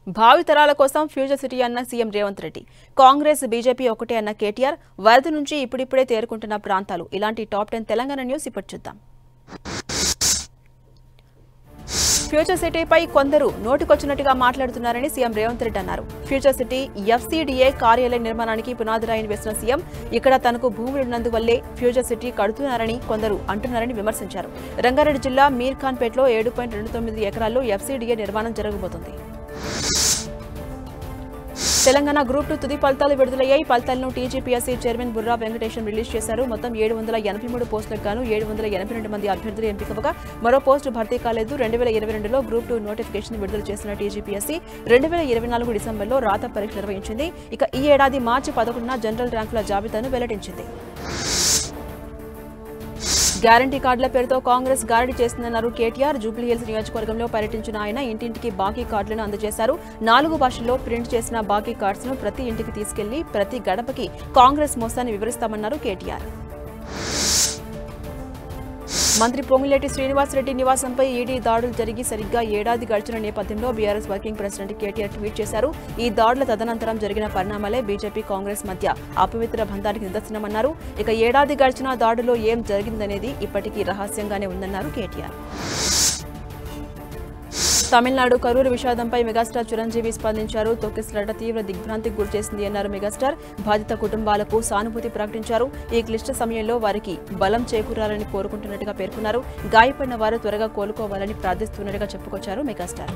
భావితరాల కోసం future city అన్న సీఎం రేవంత్ రెడ్డి. కాంగ్రెస్ బీజేపీ ఒకటే అన్న కేటీఆర్. వరద నుంచి ఇప్పుడిప్పుడే తేరుకుంటున్న ప్రాంతాలు. ఇలాంటి టాప్ 10 తెలంగాణ న్యూస్ ఇప్పుడు చూద్దాం. ఫ్యూచర్ సిటీపై కొందరు నోటికొచ్చినట్టుగా మాట్లాడుతున్నారని సీఎం రేవంత్ రెడ్డి అన్నారు. ఫ్యూచర్ సిటీ ఎఫ్సీడీఏ కార్యాలయ నిర్మాణానికి పునాదిరాయిని వేసిన సీఎం ఇక్కడ తనకు భూములున్నందువల్లే ఫ్యూచర్ సిటీ కడుతున్నారని కొందరు అంటున్నారని విమర్శించారు. రంగారెడ్డి జిల్లా మీర్ఖాన్పేటలో 7.29 ఎకరాల్లో ఎఫ్సీడీఏ నిర్మాణం జరగబోతోంది. తెలంగాణ గ్రూప్ 2 తుది ఫలితాలు విడుదలయ్యాయి. ఫలితాలను TGPSC chairman Burra Venkatesham release చేశారు. మొత్తం 783 పోస్టులకు గాను 782 మంది అభ్యర్థులు ఎంపికవగా మరో పోస్టు భర్తీ కాలేదు. 2022లో గ్రూప్ 2 నోటిఫికేషన్ విడుదల చేసిన టీజీపీఎస్సీ 2024 డిసెంబర్లో రాత పరీక్ష నిర్వహించింది. ఇక ఈ ఏడాది మార్చి 11న జనరల్ ర్యాంకుల జాబితాను వెల్లడించింది. గ్యారంటీ కార్డుల పేరుతో కాంగ్రెస్ గారడీ చేస్తుందన్నారు కేటీఆర్. జూబ్లీహిల్స్ నియోజకవర్గంలో పర్యటించిన ఆయన ఇంటింటికి బాకీ కార్డులను అందజేశారు. 4 భాషల్లో ప్రింట్ చేసిన బాకీ కార్డ్స్ ను ప్రతి ఇంటికి తీసుకెళ్లి ప్రతి గడపకి కాంగ్రెస్ మోసాన్ని వివరిస్తామన్నారు కేటీఆర్. మంత్రి పొంగులేటి శ్రీనివాసరెడ్డి నివాసంపై ఈడీ దాడులు జరిగి సరిగ్గా ఏడాది గడిచిన నేపథ్యంలో BRS working president KTR tweet చేశారు. ఈ దాడుల తదనంతరం జరిగిన పరిణామాలే బీజేపీ కాంగ్రెస్ మధ్య అపవిత్ర బంధానికి నిదర్శనమన్నారు. ఇక ఏడాది గడిచిన దాడులో ఏం జరిగిందనేది ఇప్పటికీ రహస్యంగానే ఉందన్నారు కేటీఆర్. తమిళనాడు కరూరు విషాదంపై మెగాస్టార్ చిరంజీవి స్పందించారు. తొక్కిసలాట తీవ్ర దిగ్భ్రాంతికి గురిచేసింది అన్నారు మెగాస్టార్. బాధిత కుటుంబాలకు సానుభూతి ప్రకటించారు. ఈ క్లిష్ట సమయంలో వారికి బలం చేకూరాలని కోరుకుంటున్నట్టుగా పేర్కొన్నారు. గాయపడిన వారు త్వరగా కోలుకోవాలని ప్రార్థిస్తున్నట్టుగా చెప్పుకొచ్చారు మెగాస్టార్.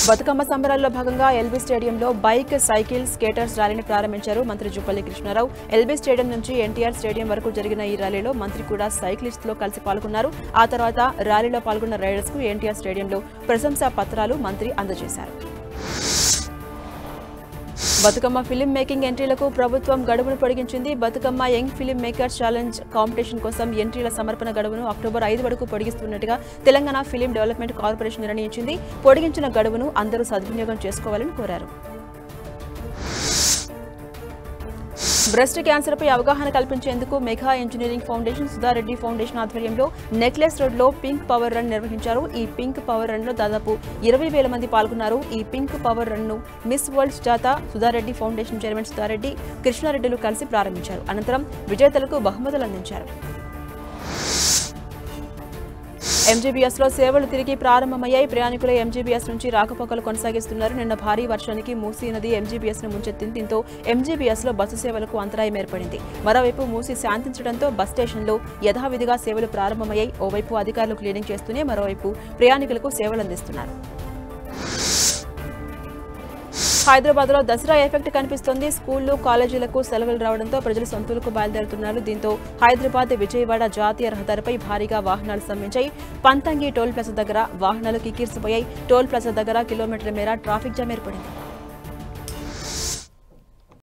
బతుకమ్మ సంబరాల్లో భాగంగా ఎల్బీ స్టేడియంలో బైక్, సైకిల్, స్కేటర్స్ ర్యాలీని ప్రారంభించారు మంత్రి జుపల్లి కృష్ణారావు. ఎల్బీ స్టేడియం నుంచి ఎన్టీఆర్ స్టేడియం వరకు జరిగిన ఈ ర్యాలీలో మంత్రి కూడా సైక్లిస్టులో కలిసి పాల్గొన్నారు. ఆ తర్వాత ర్యాలీలో పాల్గొన్న రైడర్స్ కు ఎన్టీఆర్ స్టేడియంలో ప్రశంసా పత్రాలు మంత్రి అందజేశారు. బతుకమ్మ ఫిలిం మేకింగ్ ఎంట్రీలకు ప్రభుత్వం గడువును పొడిగించింది. Bathukamma young film makers challenge competition కోసం ఎంట్రీల సమర్పణ గడువును అక్టోబర్ 5 వరకు పొడిగిస్తున్నట్టుగా తెలంగాణ ఫిలిం డెవలప్మెంట్ కార్పొరేషన్ నిర్ణయించింది. పొడిగించిన గడువును అందరూ సద్వినియోగం చేసుకోవాలని కోరారు. బ్రెస్ట్ క్యాన్సర్పై అవగాహన కల్పించేందుకు mega engineering foundation, Sudha Reddy foundation ఆధ్వర్యంలో నెక్లెస్ రోడ్లో పింక్ పవర్ రన్ నిర్వహించారు. ఈ పింక్ పవర్ రన్ లో దాదాపు 20,000 మంది పాల్గొన్నారు. ఈ పింక్ పవర్ రన్ ను miss world Suchata, Sudha Reddy foundation chairman Sudha Reddy, కృష్ణారెడ్డిలు కలిసి ప్రారంభించారు. అనంతరం విజేతలకు బహుమతులు అందించారు. ఎంజీబీఎస్ లో సేవలు తిరిగి ప్రారంభమయ్యాయి. ప్రయాణికులు ఎంజీబీఎస్ నుంచి రాకపోకలు కొనసాగిస్తున్నారు. నిన్న భారీ వర్షానికి మూసీ నది ఎంజీబీఎస్ ను ముంచెత్తింది. దీంతో ఎంజీబీఎస్ లో బస్సు సేవలకు అంతరాయం ఏర్పడింది. మరోవైపు మూసీ శాంతించడంతో బస్ స్టేషన్లో యథావిధిగా సేవలు ప్రారంభమయ్యాయి. ఓవైపు అధికారులు క్లీనింగ్ చేస్తూనే మరోవైపు ప్రయాణికులకు సేవలు అందిస్తున్నారు. హైదరాబాద్ లో దసరా ఎఫెక్ట్ కనిపిస్తోంది. స్కూళ్లు, కాలేజీలకు సెలవులు రావడంతో ప్రజలు సొంతూరుకు బయలుదేరుతున్నారు. దీంతో హైదరాబాద్ విజయవాడ జాతీయ రహదారిపై భారీగా వాహనాలు స్తంభించాయి. పంతంగి టోల్ ప్లాజా దగ్గర వాహనాలు కిక్కిరిసిపోయాయి. టోల్ ప్లాజా దగ్గర కిలోమీటర్ల మేర ట్రాఫిక్ జామ్ ఏర్పడింది.